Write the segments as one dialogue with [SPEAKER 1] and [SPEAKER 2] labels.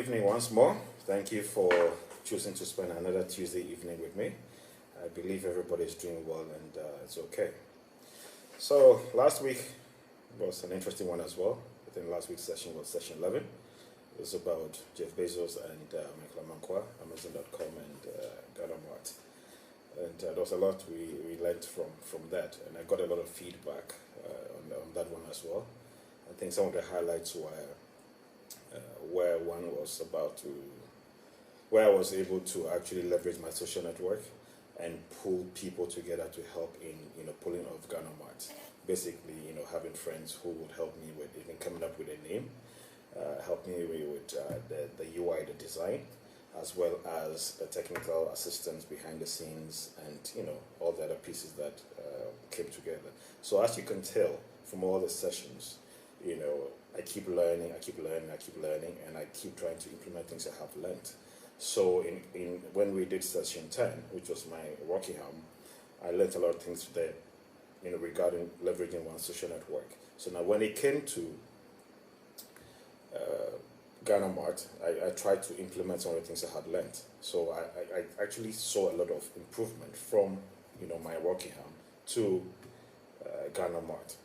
[SPEAKER 1] evening once more. Thank you for choosing to spend another Tuesday evening with me. I believe everybody is doing well and it's okay. So last week was an interesting one as well. I think last week's session was session 11. It was about Jeff Bezos and Michael Amankwa, Amazon.com and Ghana Mart. And there was a lot we learned from that, and I got a lot of feedback on that one as well. I think some of the highlights were where one was where I was able to actually leverage my social network and pull people together to help in pulling off Ghana Mart. Basically, having friends who would help me with even coming up with a name, help me with the UI, the design, as well as the technical assistance behind the scenes, and all the other pieces that came together. So as you can tell from all the sessions, I keep learning, and I keep trying to implement things I have learned. So in when we did session 10, which was my working arm, I learned a lot of things there, regarding leveraging one's social network. So now when it came to Ghana Mart, I tried to implement some of the things I had learned. So I actually saw a lot of improvement from my working arm to Ghana Mart.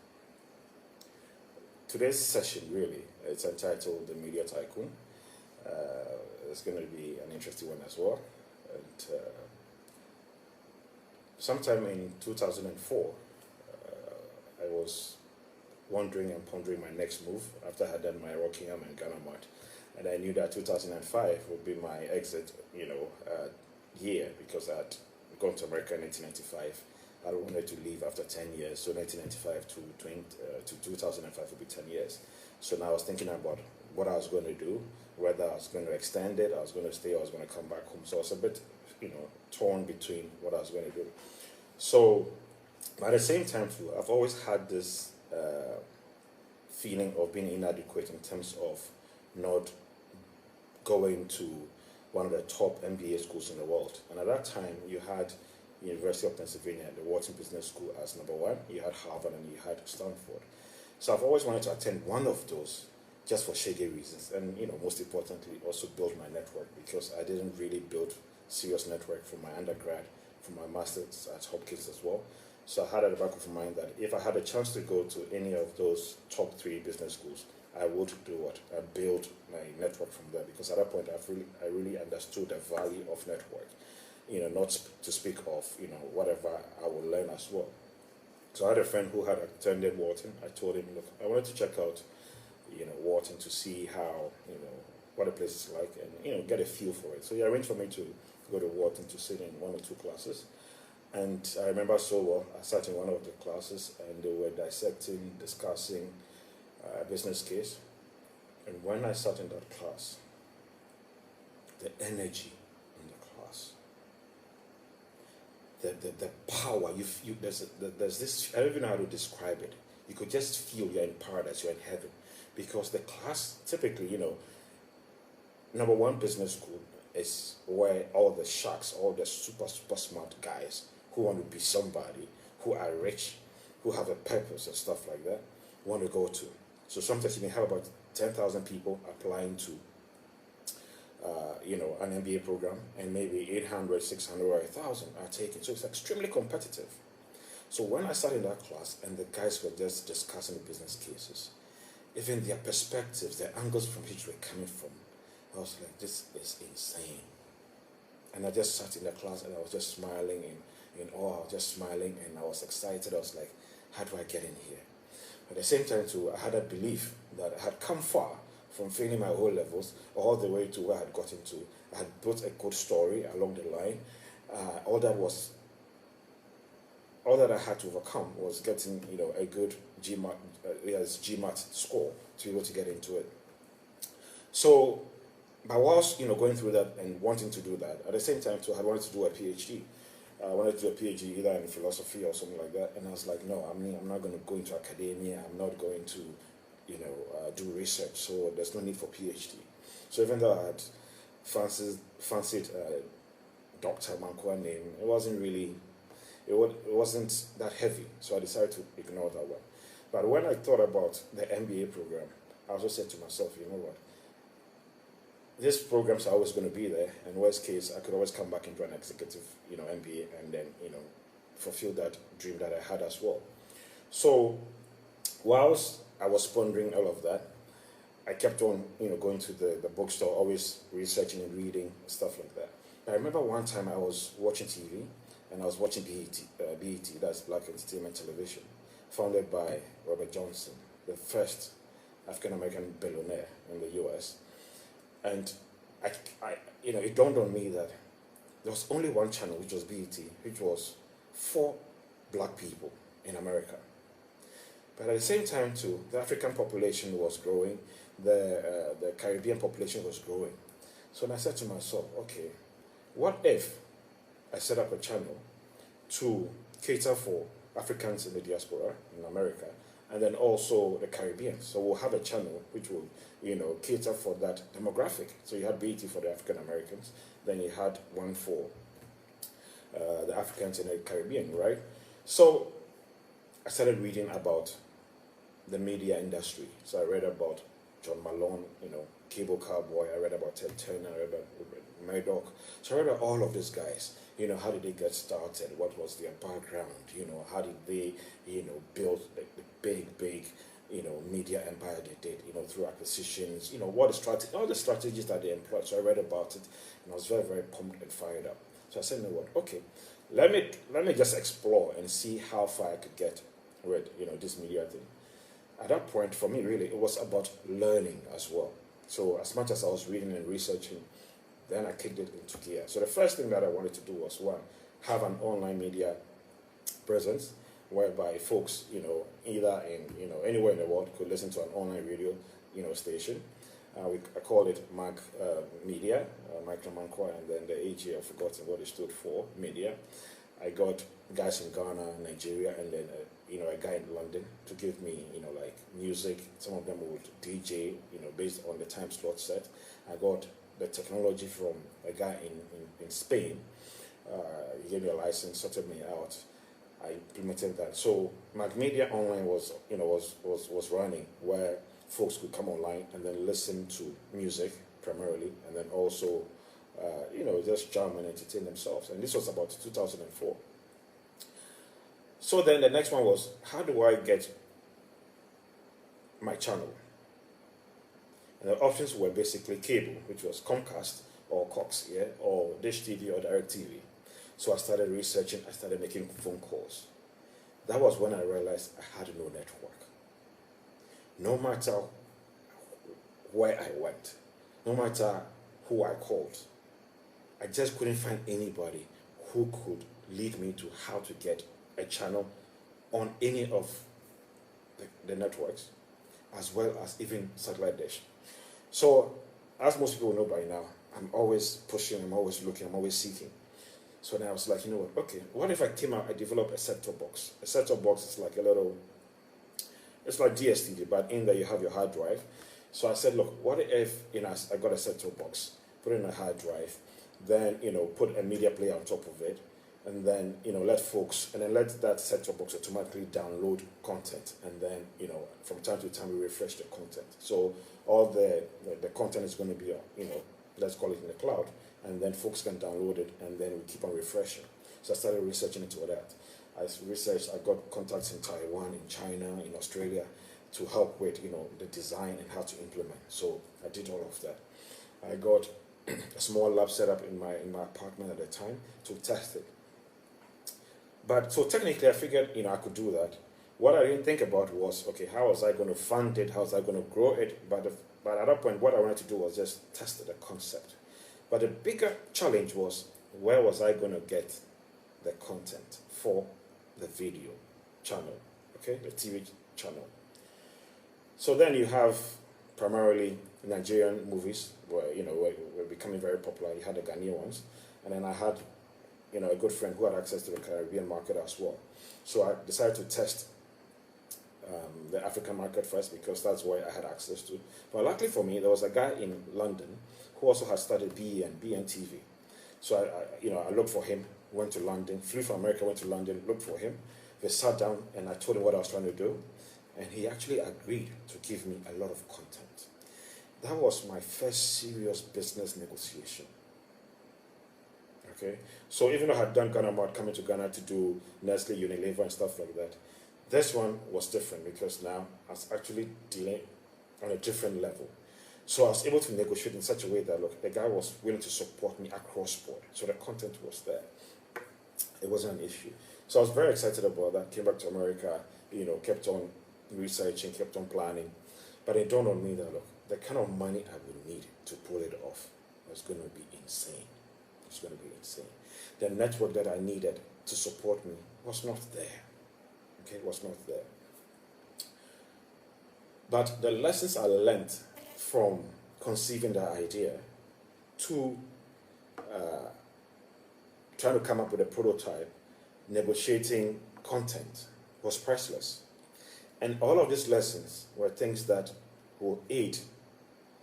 [SPEAKER 1] Today's session really, it's entitled The Media Tycoon. It's going to be an interesting one as well. And sometime in 2004, I was wondering and pondering my next move after I had done my working arm in Ghana Mart. And I knew that 2005 would be my exit, year, because I had gone to America in 1995. I wanted to leave after 10 years, so 1995 to 2005 would be 10 years. So now I was thinking about what I was going to do, whether I was going to extend it, I was going to stay, or I was going to come back home. So I was a bit, torn between what I was going to do. So at the same time, too, I've always had this feeling of being inadequate in terms of not going to one of the top MBA schools in the world. And at that time, you had University of Pennsylvania, the Wharton Business School as number one, you had Harvard, and you had Stanford. So I've always wanted to attend one of those just for shaggy reasons, and most importantly, also build my network, because I didn't really build serious network from my undergrad, from my master's at Hopkins as well. So I had at the back of my mind that if I had a chance to go to any of those top 3 business schools, I would do what? I build my network from there, because at that point I really understood the value of network. Not to speak of, whatever I will learn as well. So I had a friend who had attended Wharton. I told him, look, I wanted to check out, Wharton to see how, what the place is like, and, get a feel for it. So he arranged for me to go to Wharton to sit in 1 or 2 classes. And I remember so well, I sat in one of the classes and they were discussing a business case. And when I sat in that class, the energy in the class, the power, there's this, I don't even know how to describe it. You could just feel you're in paradise, you're in heaven. Because the class, typically, number one business school is where all the sharks, all the super smart guys who want to be somebody, who are rich, who have a purpose and stuff like that, want to go to. So sometimes you may have about 10,000 people applying to an MBA program, and maybe 800, 600, or 1,000 are taken. So it's extremely competitive. So when I sat in that class and the guys were just discussing the business cases, even their perspectives, their angles from which we're coming from, I was like, this is insane. And I just sat in the class and I was just smiling in awe, I was just smiling, and I was excited. I was like, how do I get in here? At the same time, too, I had a belief that I had come far from failing my O levels all the way to where I had gotten to. I had built a good story along the line. All that I had to overcome was getting, a good GMAT score to be able to get into it. So, but whilst, going through that and wanting to do that, at the same time, too, I wanted to do a PhD. I wanted to do a PhD either in philosophy or something like that. And I was like, no, I'm not going to go into academia. I'm not going to, do research. So there's no need for PhD. So even though I had fancied Dr. Mankwa name, it wasn't that heavy. So I decided to ignore that one. But when I thought about the MBA program, I also said to myself, you know what? these programs are always going to be there, and worst case, I could always come back into an executive, MBA, and then, fulfill that dream that I had as well. So, whilst I was pondering all of that, I kept on, going to the bookstore, always researching and reading, stuff like that. I remember one time I was watching TV, and I was watching BET, that's Black Entertainment Television, founded by Robert Johnson, the first African-American billionaire in the US. And it dawned on me that there was only one channel, which was BET, which was for black people in America. But at the same time, too, the African population was growing, the Caribbean population was growing. So then I said to myself, okay, what if I set up a channel to cater for Africans in the diaspora in America, and then also the Caribbean? So we'll have a channel which will, cater for that demographic. So you had BET for the African Americans, then you had one for the Africans in the Caribbean, right? So I started reading about the media industry. So I read about John Malone, Cable Cowboy. I read about Ted Turner. I read about Murdoch. So I read about all of these guys. How did they get started? What was their background? How did they, build the big, media empire they did, through acquisitions, what the strategy, all the strategies that they employed. So I read about it, and I was very, very pumped and fired up. So I said, you know what? Okay, let me just explore and see how far I could get with, this media thing. At that point, for me, really, it was about learning as well. So as much as I was reading and researching, then I kicked it into gear. So the first thing that I wanted to do was, one, have an online media presence whereby folks, either in, anywhere in the world could listen to an online radio, station. I called it Mag Media, Michael Mankwa, and then the AG, I've forgotten what it stood for, media. I got guys in Ghana, Nigeria, and then, a guy in London to give me, like music. Some of them would DJ, based on the time slot set. I got the technology from a guy in Spain. He gave me a license, sorted me out. I implemented that. So Mag Media Online was running, where folks could come online and then listen to music primarily, and then also, just jam and entertain themselves. And this was about 2004. So then the next one was, how do I get my channel? And the options were basically cable, which was Comcast or Cox, or Dish TV or Direct TV. So I started researching, I started making phone calls. That was when I realized I had no network. No matter where I went, no matter who I called, I just couldn't find anybody who could lead me to how to get a channel on any of the networks, as well as even satellite dish. So, as most people know by now, I'm always pushing, I'm always looking, I'm always seeking. So then I was like, you know what, okay, what if I develop a set-top box? A set-top box is like it's like DSTV, but in there you have your hard drive. So I said, look, what if, I got a set-top box, put it in a hard drive, then, put a media player on top of it, and then, let that set-top box automatically download content, and then, from time to time we refresh the content. So all the content is going to be, let's call it in the cloud, and then folks can download it, and then we keep on refreshing. So I started researching into that. I got contacts in Taiwan, in China, in Australia, to help with, the design and how to implement. So I did all of that. I got a small lab set up in my apartment at the time to test it. But so technically I figured, I could do that. What I didn't think about was, okay, how was I going to fund it? How was I going to grow it? But at that point, what I wanted to do was just test the concept. But the bigger challenge was, where was I going to get the content for the video channel, okay, the TV channel? So then you have primarily Nigerian movies, where, were becoming very popular. You had the Ghanaian ones. And then I had, a good friend who had access to the Caribbean market as well. So I decided to test the African market first, because that's where I had access to. But luckily for me, there was a guy in London who also had started BN TV. So I looked for him, went to London, flew from America, went to London, looked for him. We sat down and I told him what I was trying to do. And he actually agreed to give me a lot of content. That was my first serious business negotiation. Okay, so even though I had done Ghana Mart, coming to Ghana to do Nestle, Unilever, and stuff like that, this one was different because now I was actually dealing on a different level. So I was able to negotiate in such a way that, look, the guy was willing to support me across board. So the content was there. It wasn't an issue. So I was very excited about that. Came back to America, kept on researching, kept on planning. But it dawned on me that, look, the kind of money I would need to pull it off was going to be insane. It's going to be insane. The network that I needed to support me was not there. Okay, it was not there. But the lessons I learned from conceiving the idea to trying to come up with a prototype, negotiating content was priceless. And all of these lessons were things that will aid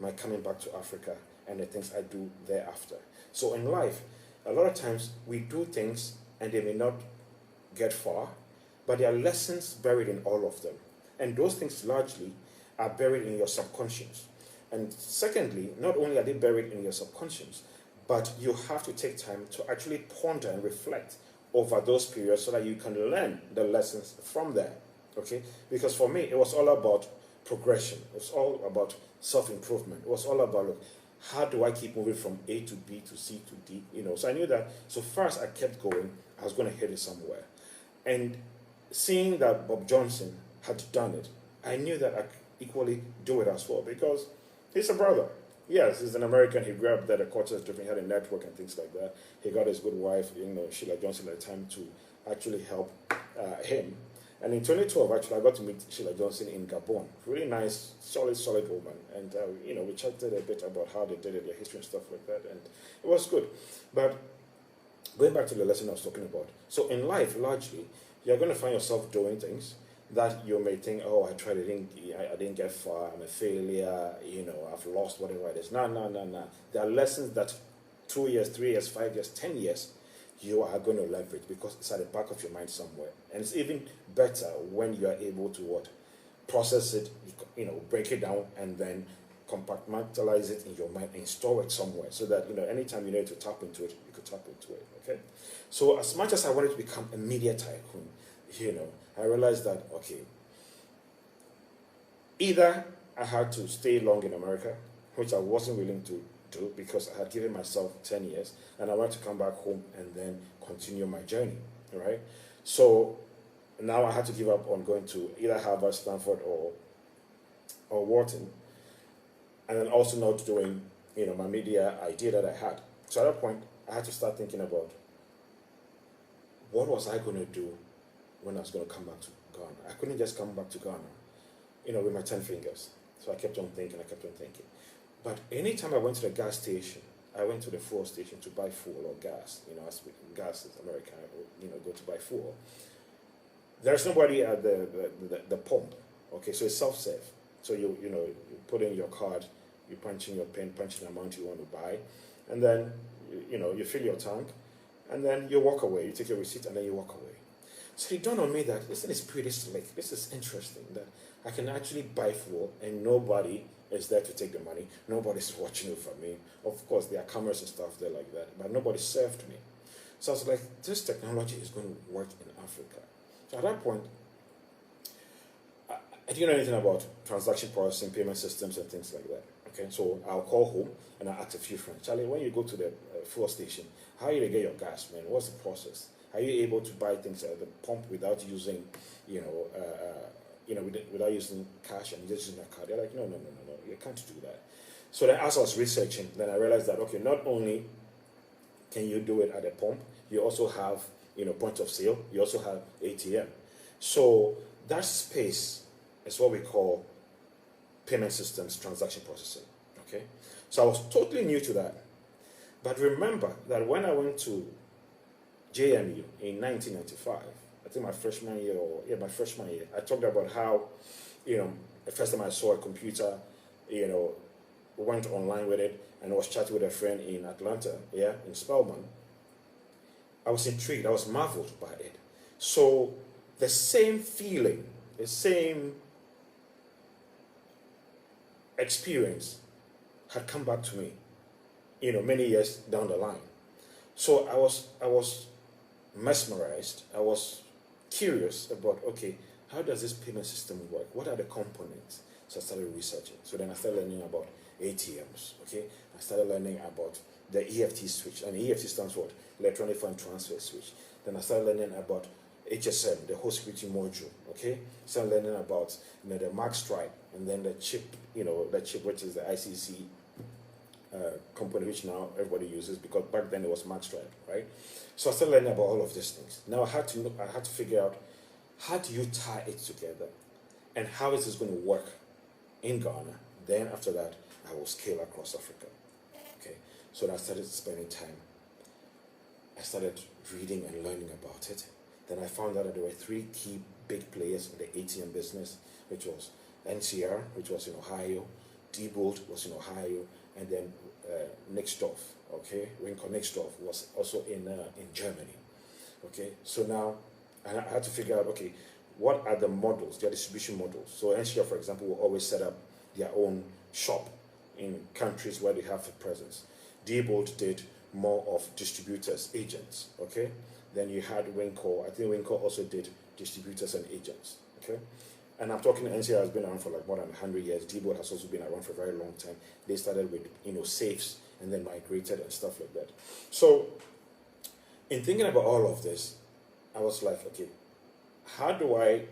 [SPEAKER 1] my coming back to Africa and the things I do thereafter. So in life, a lot of times we do things and they may not get far, but there are lessons buried in all of them. And those things largely are buried in your subconscious. And secondly, not only are they buried in your subconscious, but you have to take time to actually ponder and reflect over those periods so that you can learn the lessons from there. Okay? Because for me, it was all about progression. It was all about self-improvement. It was all about, look, how do I keep moving from A to B to C to D? So I knew that so far as I kept going, I was going to hit it somewhere. And seeing that Bob Johnson had done it, I knew that I could equally do it as well because he's a brother. Yes, he's an American. He grew up there. The culture is different. He had a network and things like that. He got his good wife, Sheila Johnson at the time to actually help him. And in 2012, actually, I got to meet Sheila Johnson in Gabon. Really nice, solid woman. And, we chatted a bit about how they did it, their history and stuff like that. And it was good. But going back to the lesson I was talking about. So in life, largely, you're going to find yourself doing things that you may think, oh, I tried, I didn't get far, I'm a failure, I've lost whatever it is. No. There are lessons that 2 years, 3 years, 5 years, 10 years, you are going to leverage because it's at the back of your mind somewhere. And it's even better when you are able to process it, break it down, and then compartmentalize it in your mind and store it somewhere so that, anytime you need to tap into it, you could tap into it, okay? So as much as I wanted to become a media tycoon, I realized that, okay, either I had to stay long in America, which I wasn't willing to do because I had given myself 10 years, and I wanted to come back home and then continue my journey, right? So now I had to give up on going to either Harvard, Stanford, or Wharton, and then also not doing, my media idea that I had. So at that point, I had to start thinking about what was I going to do when I was going to come back to Ghana. I couldn't just come back to Ghana, with my 10 fingers. So I kept on thinking. But anytime I went to the gas station, I went to the fuel station to buy fuel or gas. As gas is American, go to buy fuel. There's nobody at the pump. Okay, so it's self-serve. So you put in your card, you punch in your pin, punch the amount you want to buy, and then you fill your tank, and then you walk away. You take your receipt and then you walk away. So it dawned on me that this thing is pretty slick. This is interesting that I can actually buy fuel and nobody is there to take the money. Nobody's watching over me. Of course, there are cameras and stuff there like that, but nobody served me. So I was like, this technology is going to work in Africa. So at that point, I didn't know anything about transaction processing, payment systems, and things like that. Okay, so I'll call home and I'll ask a few friends, Charlie, when you go to the fuel station, how are you to get your gas, man? What's the process? Are you able to buy things at the pump without using, without using cash and just using a card? They're like, no, you can't do that. So then as I was researching, then I realized that, okay, not only can you do it at a pump, you also have, point of sale, you also have ATM. So that space is what we call payment systems, transaction processing, okay? So I was totally new to that. But remember that when I went to JMU in 1995, I think my freshman year, I talked about how, the first time I saw a computer, went online with it and was chatting with a friend in Atlanta, in Spelman. I was intrigued, I was marveled by it. So the same feeling, the same experience had come back to me, many years down the line. So I was mesmerized. I was curious about, okay, how does this payment system work? What are the components? So I started researching. So then I started learning about ATMs. Okay, I started learning about the EFT switch, and EFT stands for electronic fund transfer switch. Then I started learning about HSM, the whole security module. Okay, started learning about the mark stripe, and then the chip, the chip which is the ICC component, which now everybody uses, because back then it was mark stripe, right? So I started learning about all of these things. Now I had to figure out, how do you tie it together, and how is this going to work in Ghana? Then after that, I will scale across Africa. Okay, so then I started spending time. I started reading and learning about it. Then I found out that there were three key big players in the ATM business, which was NCR, which was in Ohio, Diebold was in Ohio, and then Nixdorf, okay, Winco Nixdorf was also in Germany. Okay, so now I had to figure out, okay, what are the models, their distribution models? So NCR, for example, will always set up their own shop in countries where they have a presence. Diebold did more of distributors, agents, okay? Then you had Winco. I think Winco also did distributors and agents, okay? And I'm talking, NCR has been around for like more than 100 years. Diebold has also been around for a very long time. They started with, safes and then migrated and stuff like that. So in thinking about all of this, I was like, okay, how do I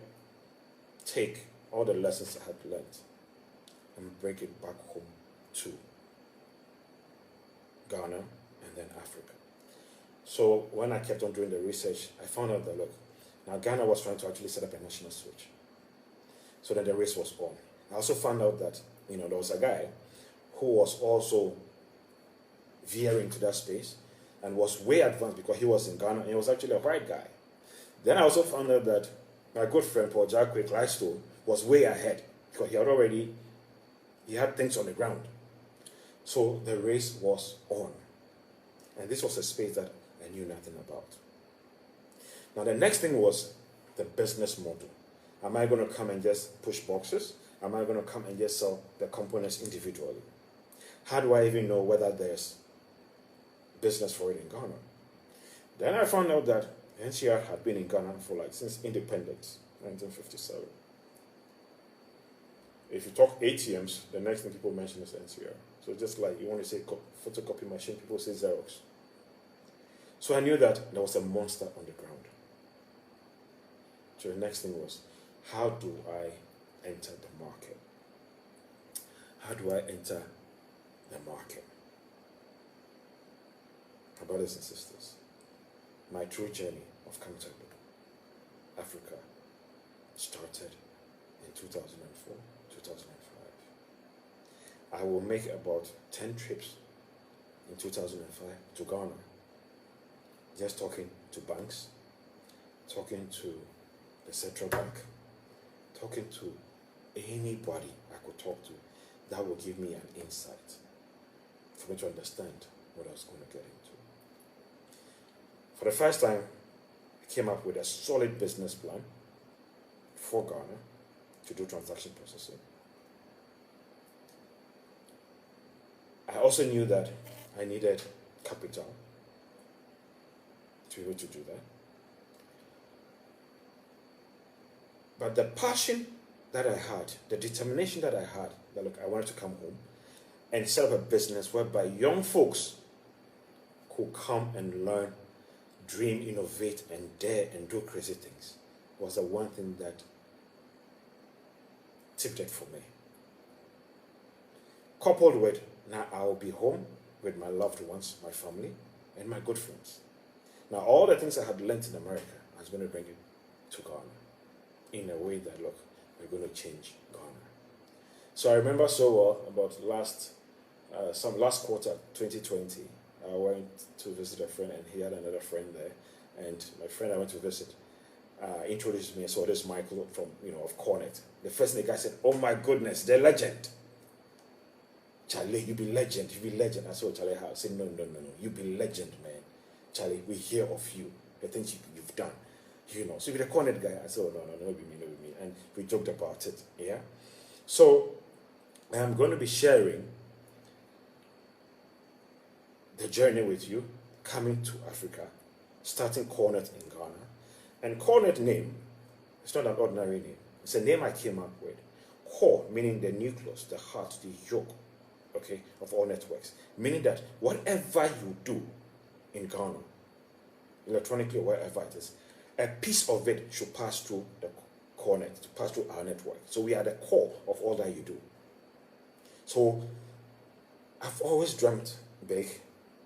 [SPEAKER 1] take all the lessons I had learned and bring it back home to Ghana and then Africa? So when I kept on doing the research, I found out that, look, now Ghana was trying to actually set up a national switch. So then the race was on. I also found out that, there was a guy who was also veering to that space and was way advanced because he was in Ghana and he was actually a white guy. Then I also found out that my good friend Paul Jacques Clystone was way ahead because he had things on the ground. So the race was on. And this was a space that I knew nothing about. Now the next thing was the business model. Am I going to come and just push boxes? Am I going to come and just sell the components individually? How do I even know whether there's business for it in Ghana? Then I found out that NCR had been in Ghana for since independence, 1957. If you talk ATMs, the next thing people mention is NCR. So just like you want to say photocopy machine, people say Xerox. So I knew that there was a monster on the ground. So the next thing was, how do I enter the market? How do I enter the market? My brothers and sisters, my true journey of coming to Africa started in 2004, 2005. I will make about 10 trips in 2005 to Ghana, just talking to banks, talking to the central bank, talking to anybody I could talk to that will give me an insight for me to understand what I was going to get into. For the first time, I came up with a solid business plan for Ghana to do transaction processing. I also knew that I needed capital to be able to do that. But the passion that I had, the determination that I had, that look, I wanted to come home and set up a business whereby young folks could come and learn, dream, innovate, and dare and do crazy things, was the one thing that tipped it for me. Coupled with, now I'll be home with my loved ones, my family, and my good friends. Now all the things I had learned in America, I was going to bring it to Ghana in a way that, look, we're going to change Ghana. So I remember so well about last quarter, 2020, I went to visit a friend and he had another friend there. And my friend I went to visit introduced me and saw this Michael from, of Cornet. The first thing the guy said, "Oh my goodness, the legend. Charlie, you be legend, you be legend." I said, "Charlie, how?" I said, no, you be legend, man. Charlie, we hear of you, the things you've done. So you're the Cornet guy. I said, "Oh, no, be me. And we joked about it, yeah? So I'm going to be sharing the journey with you, coming to Africa, starting Cornet in Ghana. And Cornet name, it's not an ordinary name. It's a name I came up with. Core, meaning the nucleus, the heart, the yolk, okay, of all networks. Meaning that whatever you do in Ghana, electronically or wherever it is, a piece of it should pass through the Cornet, to pass through our network. So we are the core of all that you do. So I've always dreamt big,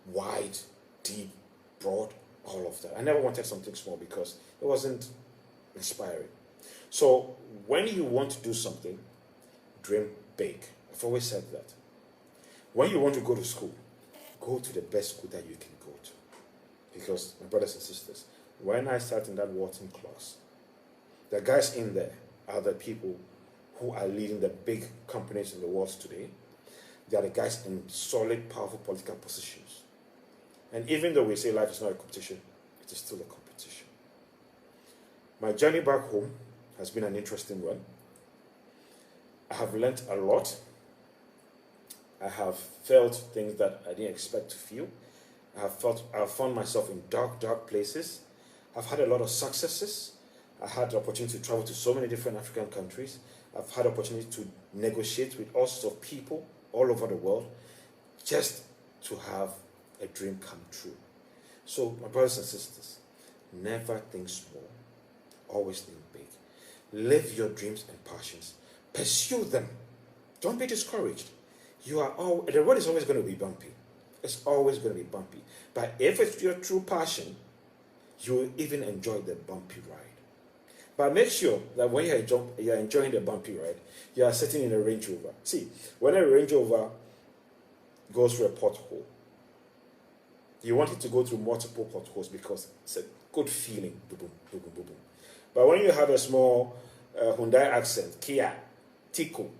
[SPEAKER 1] wide, deep, broad, all of that. I never wanted something small because it wasn't inspiring. So when you want to do something, dream big. I've always said that. When you want to go to school, go to the best school that you can go to. Because, my brothers and sisters, when I sat in that Wharton class, the guys in there are the people who are leading the big companies in the world today. They are the guys in solid, powerful political positions. And even though we say life is not a competition, it is still a competition. My journey back home has been an interesting one. I have learnt a lot. I have felt things that I didn't expect to feel. I have found myself in dark, dark places. I've had a lot of successes. I had the opportunity to travel to so many different African countries. I've had the opportunity to negotiate with all sorts of people all over the world just to have a dream come true. So, my brothers and sisters, never think small. Always think big. Live your dreams and passions. Pursue them. Don't be discouraged. The road is always going to be bumpy. It's always going to be bumpy. But if it's your true passion, you will even enjoy the bumpy ride. But make sure that when you're enjoying the bumpy ride, you are sitting in a Range Rover. See, when a Range Rover goes through a pothole, you want it to go through multiple potholes because it's a good feeling. Boom, boom, boom, boom, boom, boom. But when you have a small Hyundai Accent, Kia, Tycoon,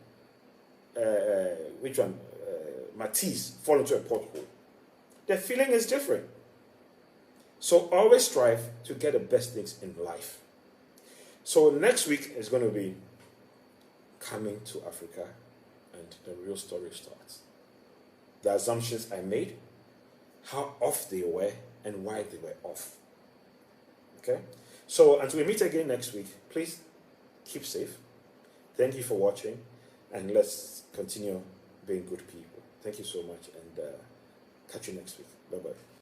[SPEAKER 1] Matisse fall into a pothole, the feeling is different. So always strive to get the best things in life. So next week is going to be coming to Africa, and the real story starts. The assumptions I made, how off they were, and why they were off. Okay? So until we meet again next week, please keep safe. Thank you for watching, and let's continue being good people. Thank you so much, and catch you next week. Bye-bye.